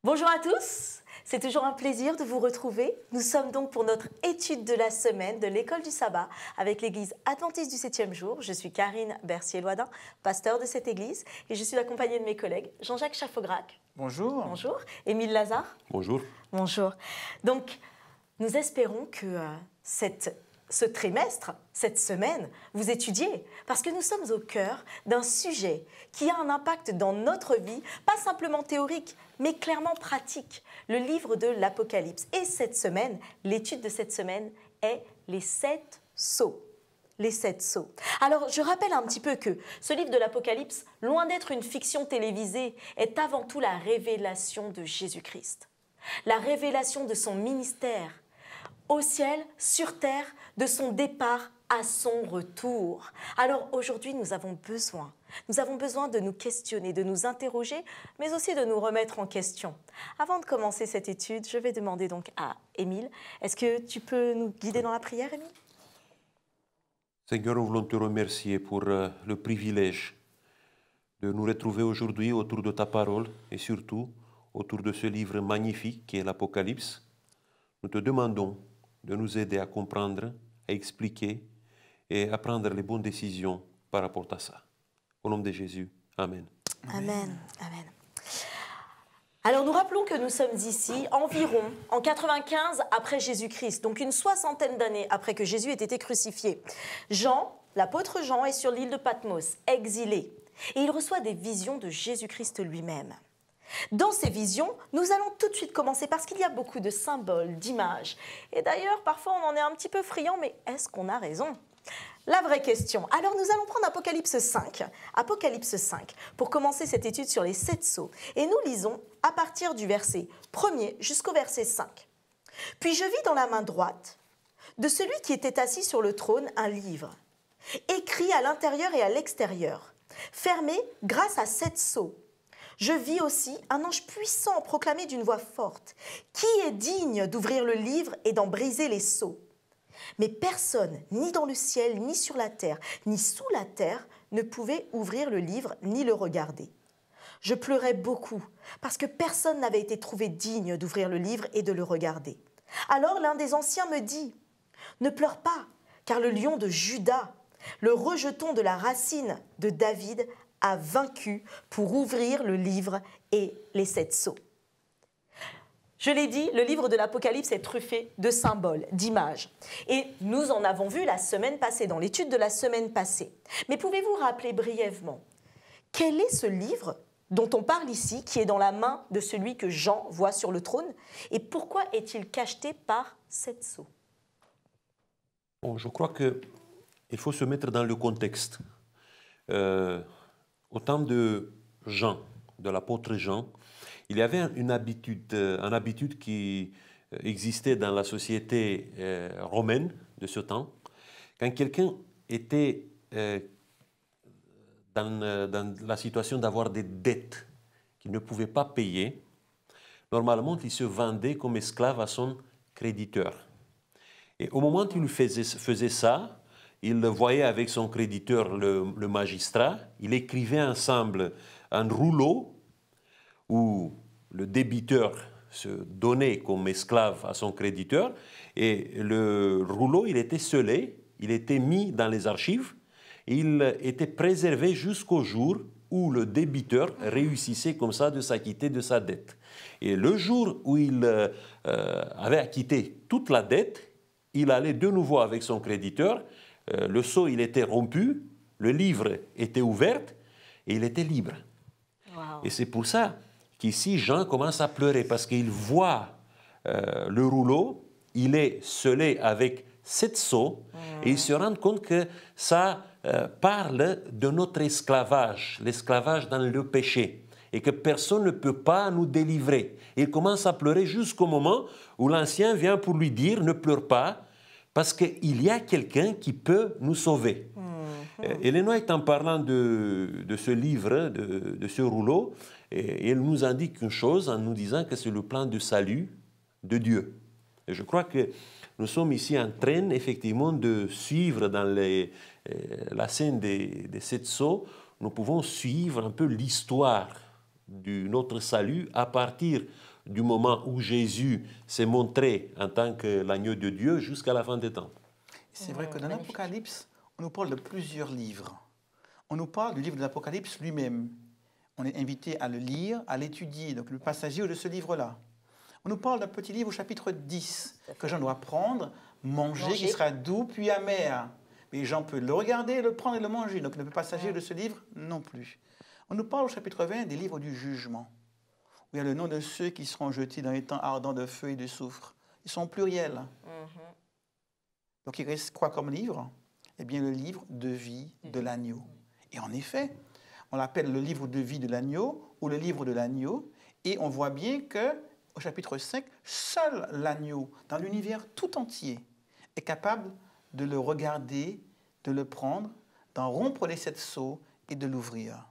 Bonjour à tous, c'est toujours un plaisir de vous retrouver. Nous sommes donc pour notre étude de la semaine de l'école du sabbat avec l'église adventiste du 7e jour. Je suis Karine Bercier-Loidin, pasteur de cette église et je suis accompagnée de mes collègues Jean-Jacques Chaffograc. Bonjour. Bonjour. Émile Lazare. Bonjour. Bonjour. Donc, nous espérons que ce trimestre, cette semaine, vous étudiez, parce que nous sommes au cœur d'un sujet qui a un impact dans notre vie, pas simplement théorique, mais clairement pratique, le livre de l'Apocalypse. Et cette semaine, l'étude de cette semaine est les 7 sceaux. Les 7 sceaux. Alors, je rappelle un petit peu que ce livre de l'Apocalypse, loin d'être une fiction télévisée, est avant tout la révélation de Jésus-Christ. La révélation de son ministère, au ciel, sur terre, de son départ à son retour. Alors aujourd'hui, nous avons besoin de nous questionner, de nous interroger, mais aussi de nous remettre en question. Avant de commencer cette étude, je vais demander donc à Émile, est-ce que tu peux nous guider dans la prière, Émile? Seigneur, nous voulons te remercier pour le privilège de nous retrouver aujourd'hui autour de ta parole et surtout autour de ce livre magnifique qui est l'Apocalypse. Nous te demandons de nous aider à comprendre, à expliquer et à prendre les bonnes décisions par rapport à ça. Au nom de Jésus, Amen. Amen. Amen. Alors nous rappelons que nous sommes ici environ en 95 après Jésus-Christ, donc une 60aine d'années après que Jésus ait été crucifié. Jean, l'apôtre Jean, est sur l'île de Patmos, exilé, et il reçoit des visions de Jésus-Christ lui-même. Dans ces visions, nous allons tout de suite commencer parce qu'il y a beaucoup de symboles, d'images. Et d'ailleurs, parfois on en est un petit peu friand, mais est-ce qu'on a raison ? La vraie question. Alors nous allons prendre Apocalypse 5, pour commencer cette étude sur les 7 sceaux. Et nous lisons à partir du verset 1er jusqu'au verset 5. « Puis je vis dans la main droite de celui qui était assis sur le trône un livre, écrit à l'intérieur et à l'extérieur, fermé grâce à 7 sceaux. Je vis aussi un ange puissant proclamer d'une voix forte, « Qui est digne d'ouvrir le livre et d'en briser les sceaux ?» Mais personne, ni dans le ciel, ni sur la terre, ni sous la terre, ne pouvait ouvrir le livre ni le regarder. Je pleurais beaucoup, parce que personne n'avait été trouvé digne d'ouvrir le livre et de le regarder. Alors l'un des anciens me dit, « Ne pleure pas, car le lion de Juda, le rejeton de la racine de David, a vaincu pour ouvrir le livre et les 7 sceaux. » Je l'ai dit, le livre de l'Apocalypse est truffé de symboles, d'images. Et nous en avons vu la semaine passée, dans l'étude de la semaine passée. Mais pouvez-vous rappeler brièvement, quel est ce livre dont on parle ici, qui est dans la main de celui que Jean voit sur le trône, et pourquoi est-il cacheté par 7 sceaux? Bon, je crois qu'il faut se mettre dans le contexte. Au temps de Jean, de l'apôtre Jean, il y avait une habitude qui existait dans la société romaine de ce temps. Quand quelqu'un était dans la situation d'avoir des dettes qu'il ne pouvait pas payer, normalement, il se vendait comme esclave à son créditeur. Et au moment où il faisait ça, il voyait avec son créditeur, le magistrat, il écrivait ensemble un rouleau où le débiteur se donnait comme esclave à son créditeur et le rouleau, il était scellé, il était mis dans les archives et il était préservé jusqu'au jour où le débiteur réussissait comme ça de s'acquitter de sa dette. Et le jour où il avait acquitté toute la dette, il allait de nouveau avec son créditeur, le sceau il était rompu, le livre était ouvert et il était libre. Wow. Et c'est pour ça qu'ici Jean commence à pleurer parce qu'il voit le rouleau, il est scellé avec 7 sceaux et il se rend compte que ça parle de notre esclavage, l'esclavage dans le péché et que personne ne peut pas nous délivrer. Il commence à pleurer jusqu'au moment où l'ancien vient pour lui dire « Ne pleure pas » parce qu'il y a quelqu'un qui peut nous sauver. Ellen White, en parlant de ce livre, de ce rouleau, et elle nous indique une chose en nous disant que c'est le plan de salut de Dieu. Et je crois que nous sommes ici en train, effectivement, de suivre dans la scène des 7 sceaux, nous pouvons suivre un peu l'histoire de notre salut à partir du moment où Jésus s'est montré en tant que l'agneau de Dieu jusqu'à la fin des temps. C'est vrai que dans l'Apocalypse, on nous parle de plusieurs livres. On nous parle du livre de l'Apocalypse lui-même. On est invité à le lire, à l'étudier, donc le passager de ce livre-là. On nous parle d'un petit livre au chapitre 10 que Jean doit prendre, manger, qui sera doux puis amer. Mais Jean peut le regarder, le prendre et le manger, donc ne peut pas s'agir de ce livre non plus. On nous parle au chapitre 20 des livres du jugement, où il y a le nom de ceux qui seront jetés dans les temps ardents de feu et de soufre. Ils sont pluriels. Donc il reste quoi comme livre? Eh bien le livre de vie de l'agneau. Et en effet, on l'appelle le livre de vie de l'agneau ou le livre de l'agneau, et on voit bien qu'au chapitre 5, seul l'agneau, dans l'univers tout entier, est capable de le regarder, de le prendre, d'en rompre les 7 sceaux et de l'ouvrir.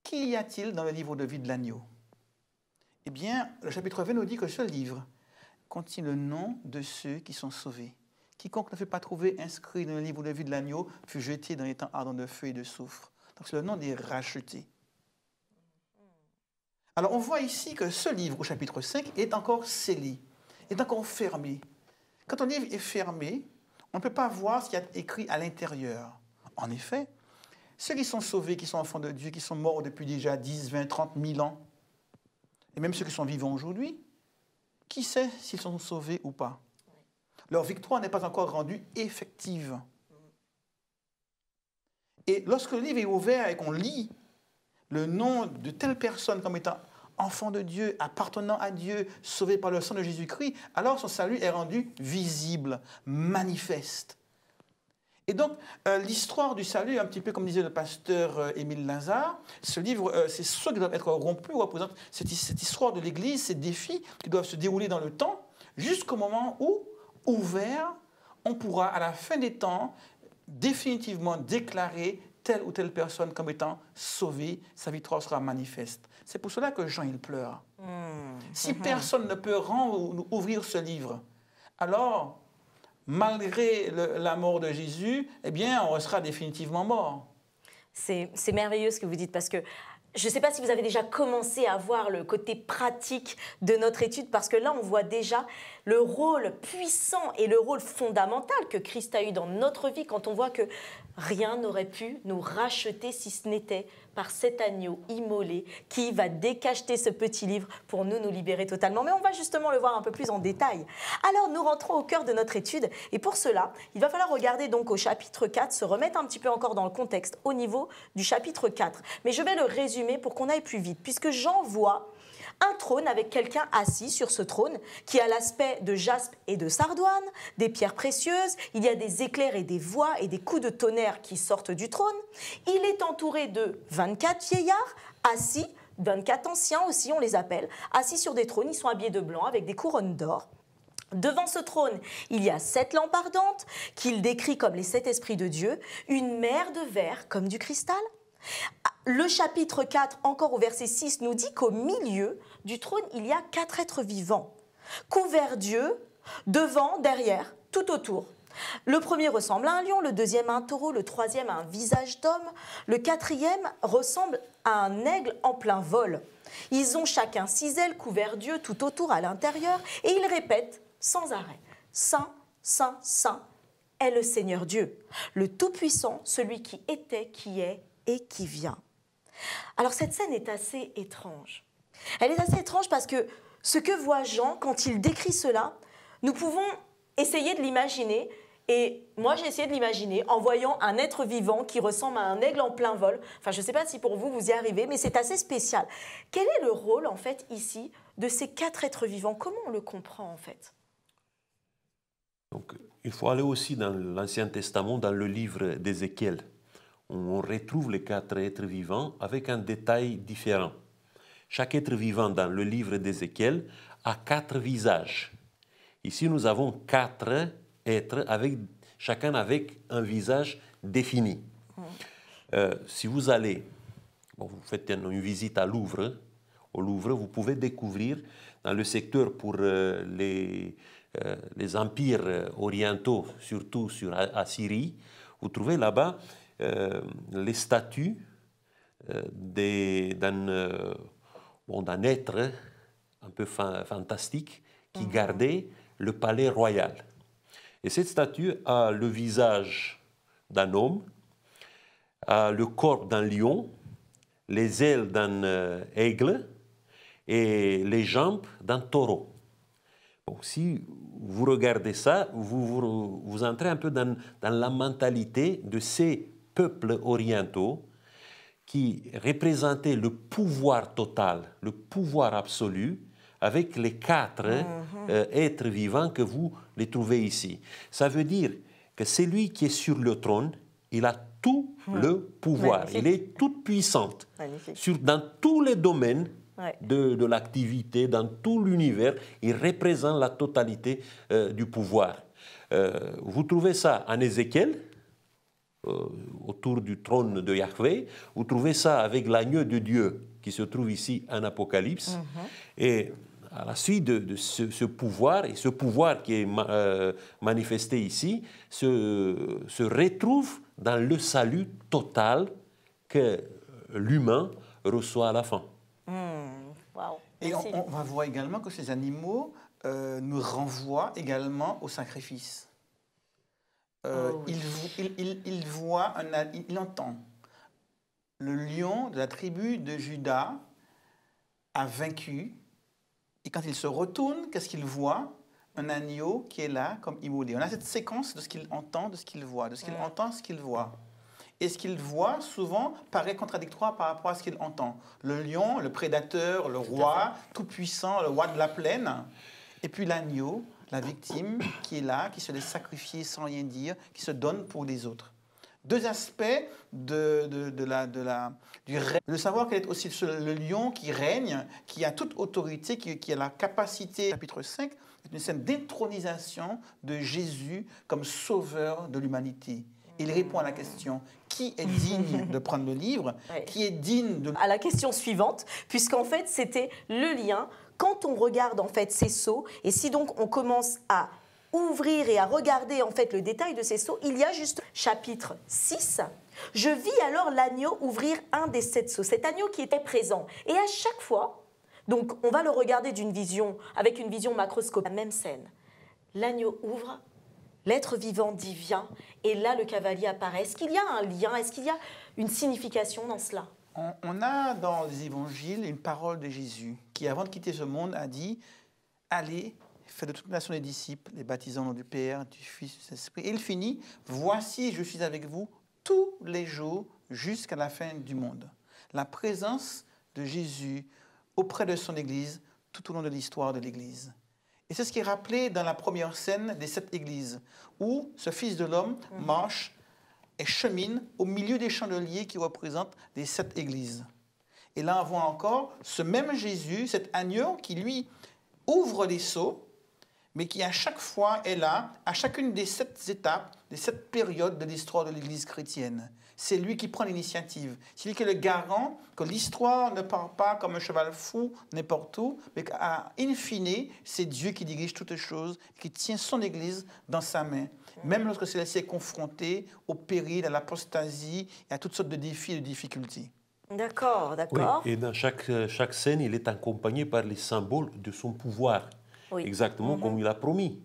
Qu'y a-t-il dans le livre de vie de l'agneau? Eh bien, le chapitre 20 nous dit que ce livre contient le nom de ceux qui sont sauvés. Quiconque ne fut pas trouvé inscrit dans le livre de vie de l'agneau fut jeté dans les temps ardents de feu et de soufre. Donc c'est le nom des rachetés. Alors on voit ici que ce livre au chapitre 5 est encore scellé, est encore fermé. Quand un livre est fermé, on ne peut pas voir ce qu'il y a écrit à l'intérieur. En effet, ceux qui sont sauvés, qui sont enfants de Dieu, qui sont morts depuis déjà 10, 20, 30 000 ans, et même ceux qui sont vivants aujourd'hui, qui sait s'ils sont sauvés ou pas? Leur victoire n'est pas encore rendue effective. Et lorsque le livre est ouvert et qu'on lit le nom de telle personne comme étant enfant de Dieu, appartenant à Dieu, sauvé par le sang de Jésus-Christ, alors son salut est rendu visible, manifeste. Et donc, l'histoire du salut, un petit peu comme disait le pasteur Émile Lazare, ce livre, c'est ceux qui doivent être rompus, représente cette histoire de l'Église, ces défis qui doivent se dérouler dans le temps, jusqu'au moment où, ouvert, on pourra, à la fin des temps, définitivement déclarer telle ou telle personne comme étant sauvée, sa victoire sera manifeste. C'est pour cela que Jean, il pleure. Si personne ne peut ouvrir ce livre, alors, malgré la mort de Jésus, eh bien, on sera définitivement mort. C'est merveilleux ce que vous dites, parce que je ne sais pas si vous avez déjà commencé à voir le côté pratique de notre étude, parce que là, on voit déjà le rôle puissant et le rôle fondamental que Christ a eu dans notre vie, quand on voit que rien n'aurait pu nous racheter si ce n'était par cet agneau immolé qui va décacheter ce petit livre pour nous libérer totalement. Mais on va justement le voir un peu plus en détail. Alors, nous rentrons au cœur de notre étude, et pour cela, il va falloir regarder donc au chapitre 4, se remettre un petit peu encore dans le contexte au niveau du chapitre 4. Mais je vais le résumer pour qu'on aille plus vite, puisque Jean voit un trône avec quelqu'un assis sur ce trône qui a l'aspect de jaspe et de sardoine, des pierres précieuses, il y a des éclairs et des voix et des coups de tonnerre qui sortent du trône. Il est entouré de 24 vieillards assis, 24 anciens aussi on les appelle, assis sur des trônes, ils sont habillés de blanc avec des couronnes d'or. Devant ce trône, il y a 7 lampes ardentes qu'il décrit comme les 7 esprits de Dieu, une mer de verre comme du cristal. Le chapitre 4, encore au verset 6, nous dit qu'au milieu du trône, il y a 4 êtres vivants, couverts d'yeux, devant, derrière, tout autour. Le premier ressemble à un lion, le deuxième à un taureau, le troisième à un visage d'homme, le quatrième ressemble à un aigle en plein vol. Ils ont chacun 6 ailes couverts d'yeux tout autour à l'intérieur, et ils répètent sans arrêt « Saint, Saint, Saint est le Seigneur Dieu, le Tout-Puissant, celui qui était, qui est et qui vient. » Alors cette scène est assez étrange. Elle est assez étrange parce que ce que voit Jean quand il décrit cela, nous pouvons essayer de l'imaginer. Et moi, j'ai essayé de l'imaginer en voyant un être vivant qui ressemble à un aigle en plein vol. Enfin, je ne sais pas si pour vous, vous y arrivez, mais c'est assez spécial. Quel est le rôle, en fait, ici, de ces 4 êtres vivants? Comment on le comprend, en fait? Donc, il faut aller aussi dans l'Ancien Testament, dans le livre d'Ézéchiel. On retrouve les 4 êtres vivants avec un détail différent. Chaque être vivant dans le livre d'Ézéchiel a 4 visages. Ici, nous avons 4 êtres, chacun avec un visage défini. Si vous allez, vous faites une visite au Louvre, vous pouvez découvrir dans le secteur pour les empires orientaux, surtout sur Assyrie, vous trouvez là-bas les statues d'un être un peu fantastique qui gardait le palais royal. Et cette statue a le visage d'un homme, a le corps d'un lion, les ailes d'un aigle et les jambes d'un taureau. Bon, si vous regardez ça, vous entrez un peu dans la mentalité de ces peuples orientaux qui représentaient le pouvoir total, le pouvoir absolu, avec les quatre êtres vivants que vous les trouvez ici. Ça veut dire que celui qui est sur le trône, il a tout le pouvoir. Magnifique. Il est toute puissante Magnifique. dans tous les domaines Ouais. de l'activité, dans tout l'univers. Il représente la totalité du pouvoir. Vous trouvez ça en Ézéchiel, autour du trône de Yahvé. Vous trouvez ça avec l'agneau de Dieu qui se trouve ici en Apocalypse. Et à la suite de ce pouvoir, et ce pouvoir qui est manifesté ici, se retrouve dans le salut total que l'humain reçoit à la fin. Wow. Et Merci. on va voir également que ces animaux nous renvoient également au sacrifice. Il entend. Le lion de la tribu de Juda a vaincu. Et quand il se retourne, qu'est-ce qu'il voit? Un agneau qui est là, comme immolé. On a cette séquence de ce qu'il entend, de ce qu'il voit, de ce qu'il entend, ce qu'il voit. Et ce qu'il voit, souvent, paraît contradictoire par rapport à ce qu'il entend. Le lion, le prédateur, le roi, tout-puissant, le roi de la plaine. Et puis l'agneau, la victime, qui est là, qui se laisse sacrifier sans rien dire, qui se donne pour les autres. Deux aspects du règne. De savoir qu'il est aussi le lion qui règne, qui a toute autorité, qui a la capacité. Chapitre 5 est une scène d'intronisation de Jésus comme sauveur de l'humanité. Il répond à la question, qui est digne de prendre le livre? Qui est digne de... À la question suivante, puisqu'en fait, c'était le lien. Quand on regarde en fait ces sceaux, et si donc on commence à ouvrir et à regarder en fait le détail de ces sceaux, il y a juste chapitre 6. Je vis alors l'agneau ouvrir un des 7 sceaux, cet agneau qui était présent. Et à chaque fois, donc on va le regarder avec une vision macroscopique, la même scène. L'agneau ouvre, l'être vivant dit viens, et là le cavalier apparaît. Est-ce qu'il y a un lien? Est-ce qu'il y a une signification dans cela? On a dans les évangiles une parole de Jésus qui, avant de quitter ce monde, a dit « Allez, faites de toute nation des disciples, les baptisant au nom du Père, du Fils, du Saint-Esprit. » Et il finit « Voici, je suis avec vous tous les jours jusqu'à la fin du monde. » La présence de Jésus auprès de son Église tout au long de l'histoire de l'Église. Et c'est ce qui est rappelé dans la première scène des 7 églises, où ce Fils de l'homme marche et chemine au milieu des chandeliers qui représentent les 7 églises. Et là, on voit encore ce même Jésus, cet agneau qui, lui, ouvre les sceaux, mais qui à chaque fois est là, à chacune des 7 étapes, des 7 périodes de l'histoire de l'Église chrétienne. C'est lui qui prend l'initiative. C'est lui qui est le garant que l'histoire ne part pas comme un cheval fou n'importe où, mais qu'à in fine, c'est Dieu qui dirige toutes les choses, qui tient son Église dans sa main. Même lorsque celle-ci est confrontée au péril, à l'apostasie et à toutes sortes de défis et de difficultés. D'accord, d'accord. Oui, et dans chaque scène, il est accompagné par les symboles de son pouvoir. Oui. Exactement comme il a promis,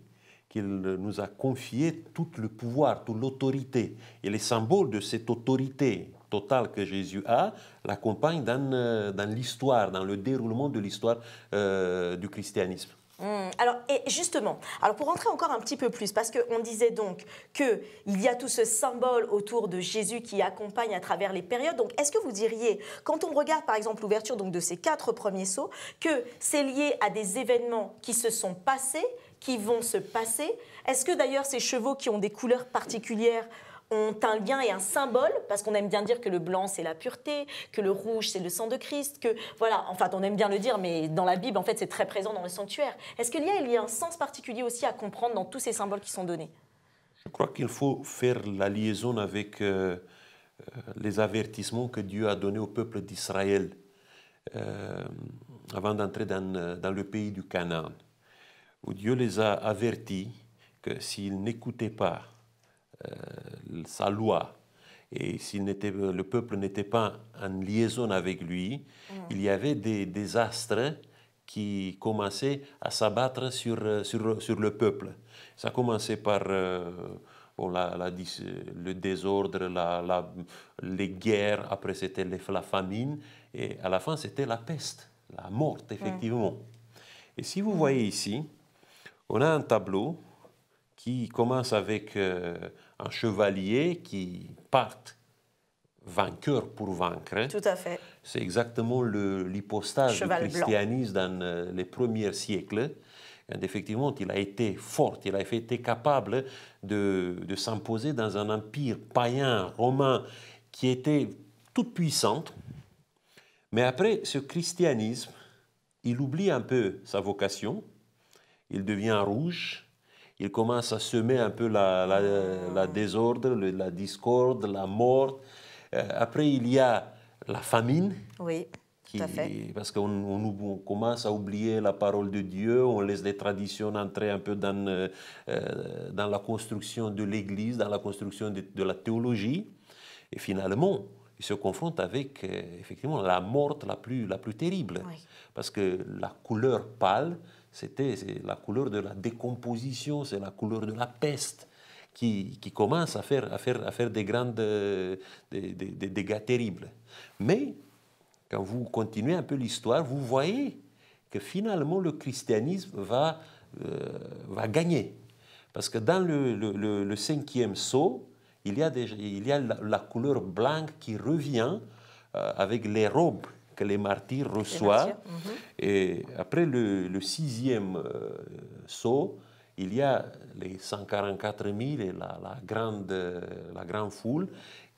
qu'il nous a confié tout le pouvoir, toute l'autorité. Et les symboles de cette autorité totale que Jésus a l'accompagnent dans l'histoire, dans le déroulement de l'histoire du christianisme. Alors, et justement, alors pour rentrer encore un petit peu plus, parce qu'on disait donc qu'il y a tout ce symbole autour de Jésus qui accompagne à travers les périodes. Donc, est-ce que vous diriez, quand on regarde par exemple l'ouverture donc, de ces 4 premiers sceaux, que c'est lié à des événements qui se sont passés, qui vont se passer? Est-ce que d'ailleurs ces chevaux qui ont des couleurs particulières ont un lien et un symbole, parce qu'on aime bien dire que le blanc c'est la pureté, que le rouge c'est le sang de Christ, que voilà, enfin on aime bien le dire, mais dans la Bible en fait c'est très présent dans le sanctuaire. Est-ce qu'il y a un sens particulier aussi à comprendre dans tous ces symboles qui sont donnés? Je crois qu'il faut faire la liaison avec les avertissements que Dieu a donnés au peuple d'Israël avant d'entrer dans le pays du Canaan, où Dieu les a avertis que s'ils n'écoutaient pas sa loi, et si le peuple n'était pas en liaison avec lui, il y avait des désastres qui commençaient à s'abattre sur le peuple. Ça commençait par bon, le désordre, les guerres, après c'était la famine, et à la fin c'était la peste, la mort, effectivement. Et si vous voyez ici, on a un tableau qui commence avec un chevalier qui part vainqueur pour vaincre. Tout à fait. C'est exactement l'hypostase du christianisme dans les premiers siècles. Et effectivement, il a été fort, il a été capable de s'imposer dans un empire païen, romain, qui était tout puissant. Mais après, ce christianisme, il oublie un peu sa vocation, il devient rouge, il commence à semer un peu la désordre, la discorde, la mort. Après, il y a la famine. Oui, tout à fait. Parce qu'on commence à oublier la parole de Dieu, on laisse les traditions entrer un peu dans la construction de l'Église, dans la construction de la théologie. Et finalement, il se confronte avec effectivement la mort la plus terrible. Oui. Parce que la couleur pâle, c'est la couleur de la décomposition, c'est la couleur de la peste qui commence à faire des dégâts terribles. Mais quand vous continuez un peu l'histoire, vous voyez que finalement le christianisme va gagner. Parce que dans le 5e sceau, il y a la couleur blanche qui revient avec les robes que les martyrs reçoivent. Et après le 6e sceau, il y a les 144 000 et la grande foule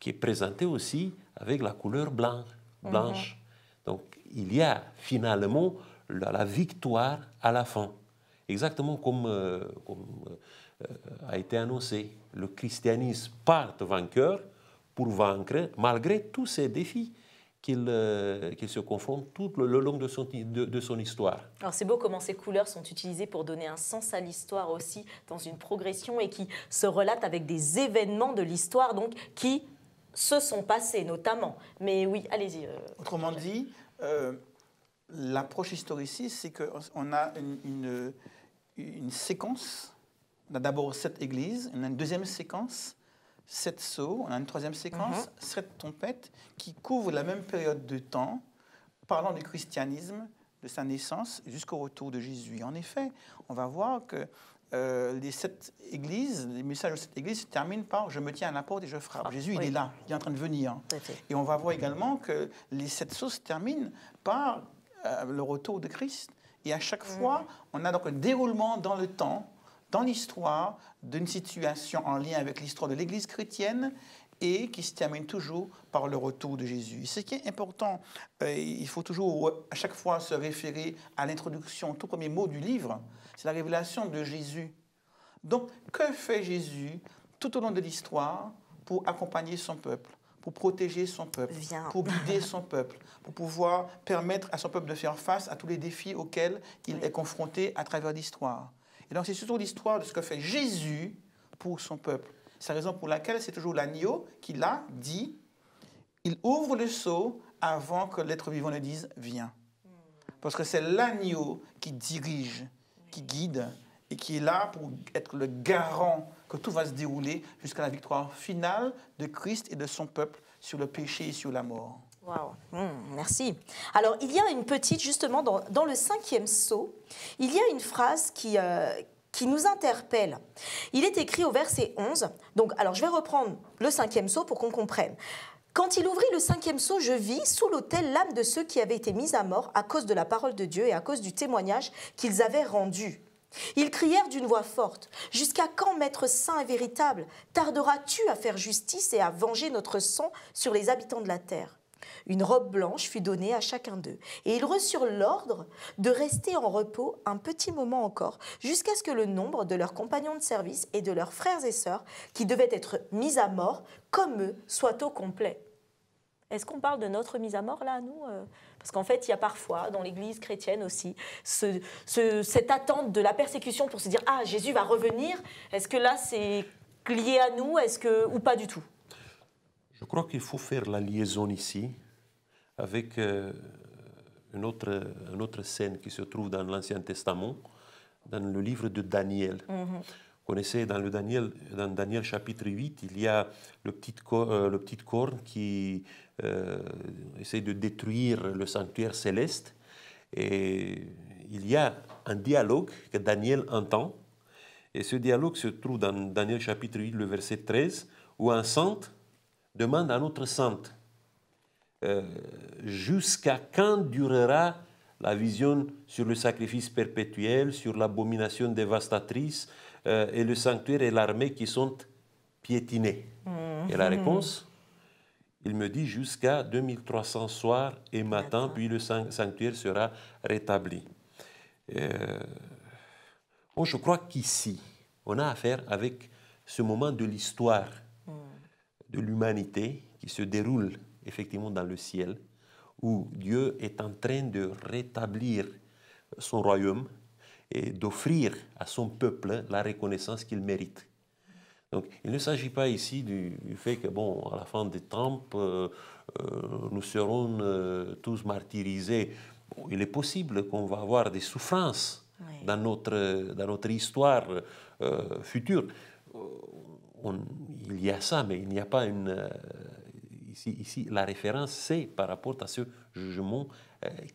qui est présentée aussi avec la couleur blanche. Donc il y a finalement la victoire à la fin. Exactement comme a été annoncé. Le christianisme part vainqueur pour vaincre malgré tous ces défis qu'il se confronte tout le long de son histoire. Alors c'est beau comment ces couleurs sont utilisées pour donner un sens à l'histoire aussi, dans une progression et qui se relatent avec des événements de l'histoire donc qui se sont passés notamment. Mais oui, allez-y. Autrement dit, l'approche historiciste, c'est qu'on a une séquence. On a d'abord 7 églises, on a une deuxième séquence, 7 sceaux, on a une troisième séquence, 7 trompettes, qui couvrent la même période de temps, parlant du christianisme, de sa naissance jusqu'au retour de Jésus. En effet, on va voir que les 7 églises, les messages de cette église se terminent par « je me tiens à la porte et je frappe ». Jésus, il est là, il est en train de venir. Et on va voir également que les 7 sceaux se terminent par le retour de Christ. Et à chaque fois, on a donc un déroulement dans le temps, dans l'histoire, d'une situation en lien avec l'histoire de l'Église chrétienne et qui se termine toujours par le retour de Jésus. Ce qui est important, il faut toujours à chaque fois se référer à l'introduction, au tout premier mot du livre, c'est la révélation de Jésus. Donc, que fait Jésus tout au long de l'histoire pour accompagner son peuple, pour protéger son peuple, pour guider son peuple, pour pouvoir permettre à son peuple de faire face à tous les défis auxquels il est confronté à travers l'histoire. Et donc, c'est surtout l'histoire de ce que fait Jésus pour son peuple. C'est la raison pour laquelle c'est toujours l'agneau qui l'a dit. Il ouvre le sceau avant que l'être vivant ne dise « viens ». Parce que c'est l'agneau qui dirige, qui guide et qui est là pour être le garant que tout va se dérouler jusqu'à la victoire finale de Christ et de son peuple sur le péché et sur la mort. Wow. Merci. Alors, il y a une petite, justement, dans le 5e sceau, il y a une phrase qui nous interpelle. Il est écrit au verset 11. Donc, alors, je vais reprendre le 5e sceau pour qu'on comprenne. Quand il ouvrit le 5e sceau, je vis sous l'autel l'âme de ceux qui avaient été mis à mort à cause de la parole de Dieu et à cause du témoignage qu'ils avaient rendu. Ils crièrent d'une voix forte « Jusqu'à quand, Maître saint et véritable, tarderas-tu à faire justice et à venger notre sang sur les habitants de la terre ?» Une robe blanche fut donnée à chacun d'eux, et ils reçurent l'ordre de rester en repos un petit moment encore, jusqu'à ce que le nombre de leurs compagnons de service et de leurs frères et sœurs, qui devaient être mis à mort, comme eux, soit au complet. Est-ce qu'on parle de notre mise à mort, là, nous ? Parce qu'en fait, il y a parfois, dans l'Église chrétienne aussi, cette attente de la persécution pour se dire « Ah, Jésus va revenir ». Est-ce que là, c'est lié à nous ou pas du tout ? Je crois qu'il faut faire la liaison ici avec une autre scène qui se trouve dans l'Ancien Testament, dans le livre de Daniel. Vous connaissez, dans Daniel chapitre 8, il y a le petit corne qui essaie de détruire le sanctuaire céleste. Et il y a un dialogue que Daniel entend. Et ce dialogue se trouve dans Daniel chapitre 8, le verset 13, où un saint demande à un autre saint, jusqu'à quand durera la vision sur le sacrifice perpétuel, sur l'abomination dévastatrice et le sanctuaire et l'armée qui sont piétinés? Et la réponse, il me dit jusqu'à 2300 soirs et matins, puis le sanctuaire sera rétabli. Bon, je crois qu'ici, on a affaire avec ce moment de l'histoire de l'humanité qui se déroule effectivement dans le ciel, où Dieu est en train de rétablir son royaume et d'offrir à son peuple la reconnaissance qu'il mérite. Donc, il ne s'agit pas ici du fait que, bon, à la fin des temps, nous serons tous martyrisés. Bon, il est possible qu'on va avoir des souffrances dans notre histoire future. Il y a ça, mais il n'y a pas une... Ici, la référence, c'est par rapport à ce jugement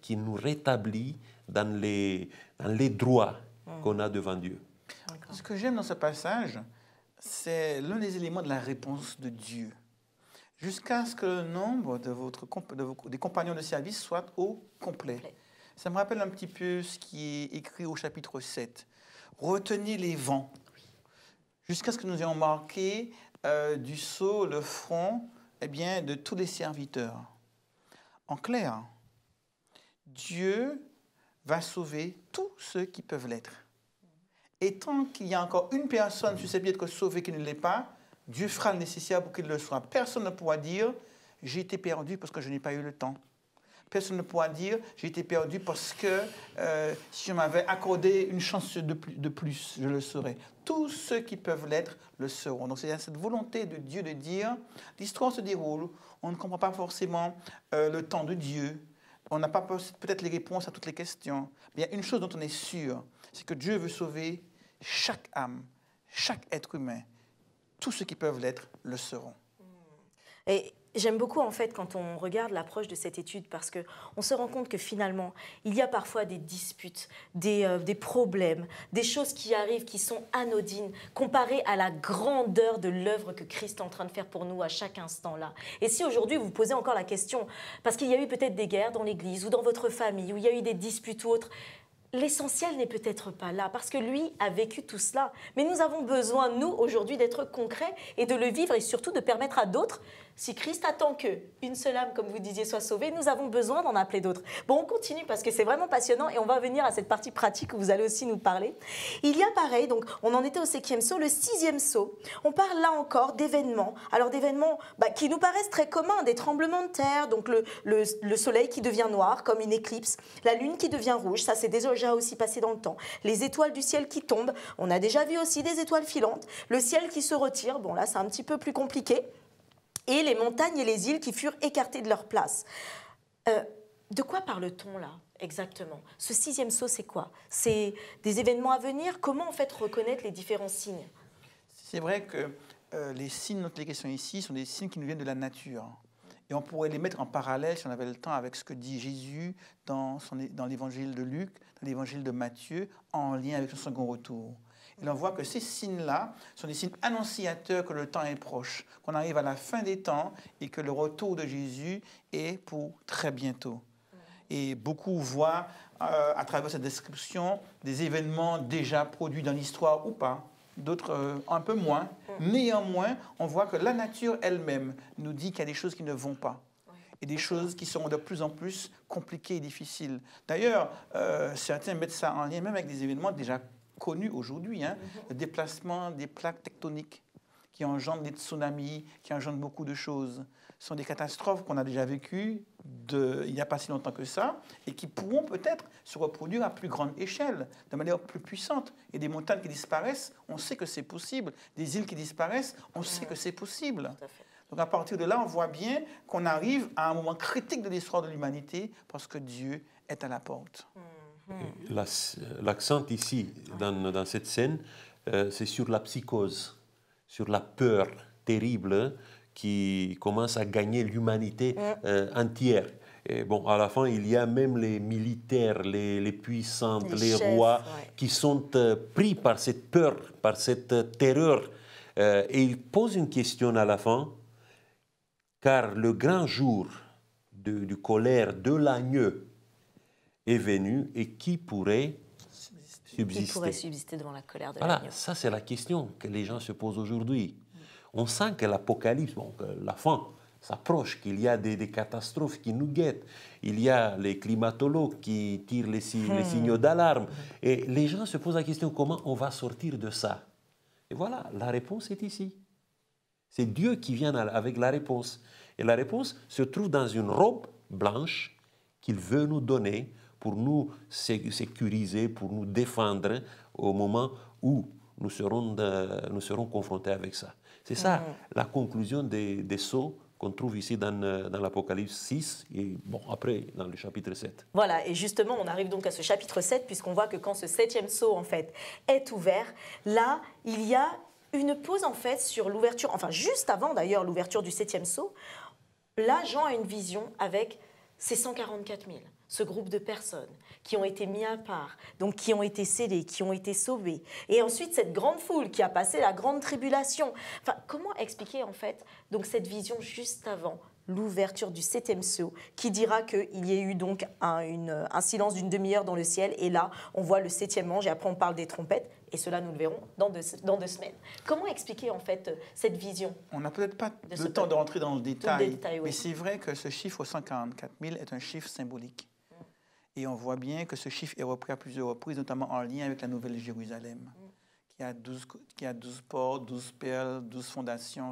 qui nous rétablit dans les droits qu'on a devant Dieu. Ce que j'aime dans ce passage, c'est l'un des éléments de la réponse de Dieu. Jusqu'à ce que le nombre des compagnons de service soit au complet. Ça me rappelle un petit peu ce qui est écrit au chapitre 7. Retenez les vents, jusqu'à ce que nous ayons marqué du sceau le front de tous les serviteurs. En clair, Dieu va sauver tous ceux qui peuvent l'être. Et tant qu'il y a encore une personne susceptible d'être sauvée qui ne l'est pas, Dieu fera le nécessaire pour qu'il le soit. Personne ne pourra dire « j'ai été perdu parce que je n'ai pas eu le temps ». Personne ne pourra dire « j'ai été perdu parce que si je m'avais accordé une chance de plus, je le serais ». Tous ceux qui peuvent l'être le seront. Donc c'est cette volonté de Dieu de dire « l'histoire se déroule, on ne comprend pas forcément le temps de Dieu, on n'a pas peut-être les réponses à toutes les questions. Mais il y a une chose dont on est sûr, c'est que Dieu veut sauver chaque âme, chaque être humain. Tous ceux qui peuvent l'être le seront. » Et j'aime beaucoup, en fait, quand on regarde l'approche de cette étude, parce qu'on se rend compte que finalement, il y a parfois des disputes, des problèmes, des choses qui arrivent qui sont anodines, comparées à la grandeur de l'œuvre que Christ est en train de faire pour nous à chaque instant là. Et si aujourd'hui, vous posez encore la question, parce qu'il y a eu peut-être des guerres dans l'Église ou dans votre famille, où il y a eu des disputes ou autres, l'essentiel n'est peut-être pas là, parce que lui a vécu tout cela. Mais nous avons besoin, nous, aujourd'hui, d'être concrets et de le vivre et surtout de permettre à d'autres, si Christ attend qu'une seule âme, comme vous disiez, soit sauvée, nous avons besoin d'en appeler d'autres. Bon, on continue parce que c'est vraiment passionnant et on va venir à cette partie pratique où vous allez aussi nous parler. Il y a pareil, donc on en était au 5e sceau, le 6e sceau. On parle là encore d'événements. Alors d'événements qui nous paraissent très communs, des tremblements de terre, donc le soleil qui devient noir comme une éclipse, la lune qui devient rouge, ça c'est déjà aussi passé dans le temps. Les étoiles du ciel qui tombent, on a déjà vu aussi des étoiles filantes, le ciel qui se retire, bon là c'est un petit peu plus compliqué, et les montagnes et les îles qui furent écartées de leur place. De quoi parle-t-on là exactement? Ce 6e sceau, c'est quoi? C'est des événements à venir? Comment en fait reconnaître les différents signes? C'est vrai que les signes dont il est question ici sont des signes qui nous viennent de la nature. Et on pourrait les mettre en parallèle, si on avait le temps, avec ce que dit Jésus dans l'évangile de Luc, dans l'évangile de Matthieu, en lien avec son second retour. Et on voit que ces signes-là sont des signes annonciateurs que le temps est proche, qu'on arrive à la fin des temps et que le retour de Jésus est pour très bientôt. Et beaucoup voient, à travers cette description, des événements déjà produits dans l'histoire ou pas. D'autres un peu moins. Néanmoins, on voit que la nature elle-même nous dit qu'il y a des choses qui ne vont pas. Et des choses qui seront de plus en plus compliquées et difficiles. D'ailleurs, certains mettent ça en lien même avec des événements déjà connus aujourd'hui. Le déplacement des plaques tectoniques qui engendrent des tsunamis, qui engendrent beaucoup de choses. Ce sont des catastrophes qu'on a déjà vécues il n'y a pas si longtemps que ça et qui pourront peut-être se reproduire à plus grande échelle, de manière plus puissante. Et des montagnes qui disparaissent, on sait que c'est possible. Des îles qui disparaissent, on sait que c'est possible. Donc à partir de là, on voit bien qu'on arrive à un moment critique de l'histoire de l'humanité parce que Dieu est à la porte. L'accent ici, dans cette scène, c'est sur la psychose, sur la peur terrible qui commence à gagner l'humanité entière. Et bon, à la fin, il y a même les militaires, les puissantes, les chefs, rois, qui sont pris par cette peur, par cette terreur. Et ils posent une question à la fin, car le grand jour du colère de l'agneau est venu, et qui pourrait subsister? Qui pourrait subsister devant la colère de Voilà, l'agneau? ça c'est la question que les gens se posent aujourd'hui. On sent que l'Apocalypse, bon, que la fin s'approche, qu'il y a des catastrophes qui nous guettent. Il y a les climatologues qui tirent les signaux d'alarme. Et les gens se posent la question, comment on va sortir de ça? Et voilà, la réponse est ici. C'est Dieu qui vient avec la réponse. Et la réponse se trouve dans une robe blanche qu'il veut nous donner pour nous sécuriser, pour nous défendre au moment où nous serons confrontés avec ça. C'est ça la conclusion des sceaux qu'on trouve ici dans l'Apocalypse 6 et bon, après dans le chapitre 7. Voilà, et justement, on arrive donc à ce chapitre 7, puisqu'on voit que quand ce 7e sceau, en fait, est ouvert, là, il y a une pause, en fait, sur l'ouverture, enfin, juste avant, d'ailleurs, l'ouverture du 7e sceau. Là, Jean a une vision avec ces 144 000, ce groupe de personnes qui ont été mis à part, donc qui ont été scellés, qui ont été sauvés. Et ensuite, cette grande foule qui a passé la grande tribulation. Enfin, comment expliquer, en fait, donc cette vision juste avant l'ouverture du 7e sceau, qui dira qu'il y a eu donc un silence d'une demi-heure dans le ciel, et là, on voit le 7e ange, et après on parle des trompettes, et cela nous le verrons dans deux semaines. Comment expliquer en fait cette vision? On n'a peut-être pas le temps de rentrer dans le détail, oui. Mais c'est vrai que ce chiffre 144 000 est un chiffre symbolique. Et on voit bien que ce chiffre est repris à plusieurs reprises, notamment en lien avec la Nouvelle Jérusalem, qui a 12 portes, 12 perles, 12 fondations,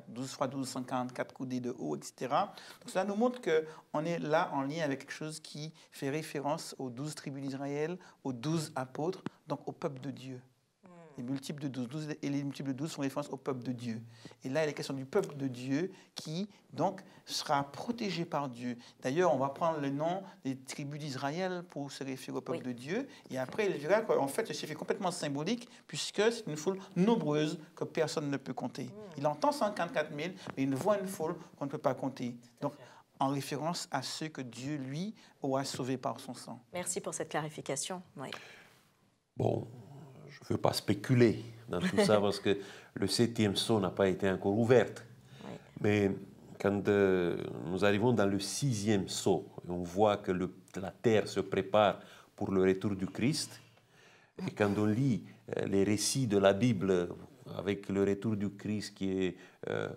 12 fois 12, 144 coudées de haut, etc. Donc cela nous montre qu'on est là en lien avec quelque chose qui fait référence aux 12 tribus d'Israël, aux 12 apôtres, donc au peuple de Dieu. Les multiples de 12 et les multiples de 12 font référence au peuple de Dieu. Et là, il est question du peuple de Dieu qui, donc, sera protégé par Dieu. D'ailleurs, on va prendre le nom des tribus d'Israël pour se référer au peuple de Dieu. Et après, il dira qu'en fait, ce chiffre est complètement symbolique puisque c'est une foule nombreuse que personne ne peut compter. Il entend 144 000, mais il voit une foule qu'on ne peut pas compter. Donc, en référence à ceux que Dieu, lui, aura sauvés par son sang. Merci pour cette clarification. Oui. Bon, je ne veux pas spéculer dans tout ça parce que le 7e sceau n'a pas été encore ouvert. Oui. Mais quand nous arrivons dans le 6e sceau, on voit que la terre se prépare pour le retour du Christ. Et quand on lit les récits de la Bible avec le retour du Christ qui est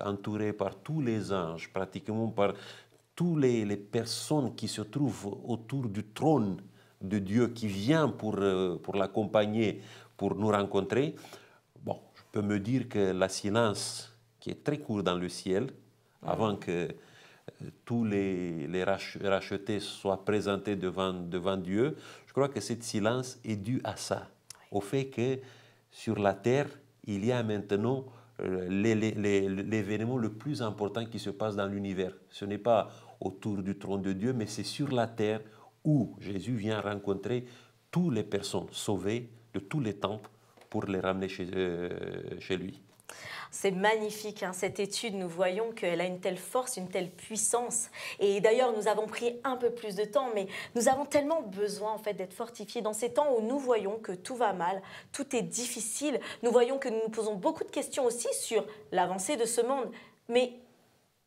entouré par tous les anges, pratiquement par toutes les personnes qui se trouvent autour du trône de Dieu qui vient pour l'accompagner, pour nous rencontrer, bon, je peux me dire que la silence qui est très court dans le ciel, avant que tous les rachetés soient présentés devant Dieu, je crois que cette silence est due à ça, au fait que sur la terre, il y a maintenant l'événement le plus important qui se passe dans l'univers. Ce n'est pas autour du trône de Dieu, mais c'est sur la terre où Jésus vient rencontrer toutes les personnes sauvées de tous les temps pour les ramener chez lui. C'est magnifique, hein, cette étude, nous voyons qu'elle a une telle force, une telle puissance. Et d'ailleurs, nous avons pris un peu plus de temps, mais nous avons tellement besoin en fait, d'être fortifiés dans ces temps où nous voyons que tout va mal, tout est difficile. Nous voyons que nous nous posons beaucoup de questions aussi sur l'avancée de ce monde. Mais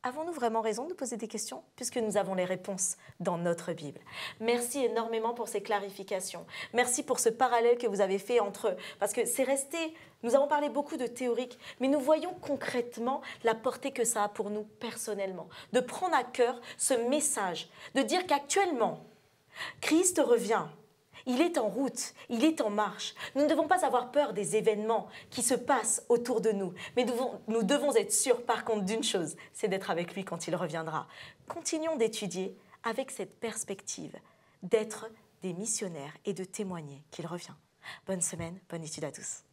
avons-nous vraiment raison de poser des questions puisque nous avons les réponses dans notre Bible? Merci énormément pour ces clarifications. Merci pour ce parallèle que vous avez fait entre... Parce que c'est resté... Nous avons parlé beaucoup de théorique, mais nous voyons concrètement la portée que ça a pour nous personnellement. De prendre à cœur ce message, de dire qu'actuellement, Christ revient. Il est en route, il est en marche. Nous ne devons pas avoir peur des événements qui se passent autour de nous. Mais nous devons être sûrs, par contre, d'une chose, c'est d'être avec lui quand il reviendra. Continuons d'étudier avec cette perspective, d'être des missionnaires et de témoigner qu'il revient. Bonne semaine, bonne étude à tous.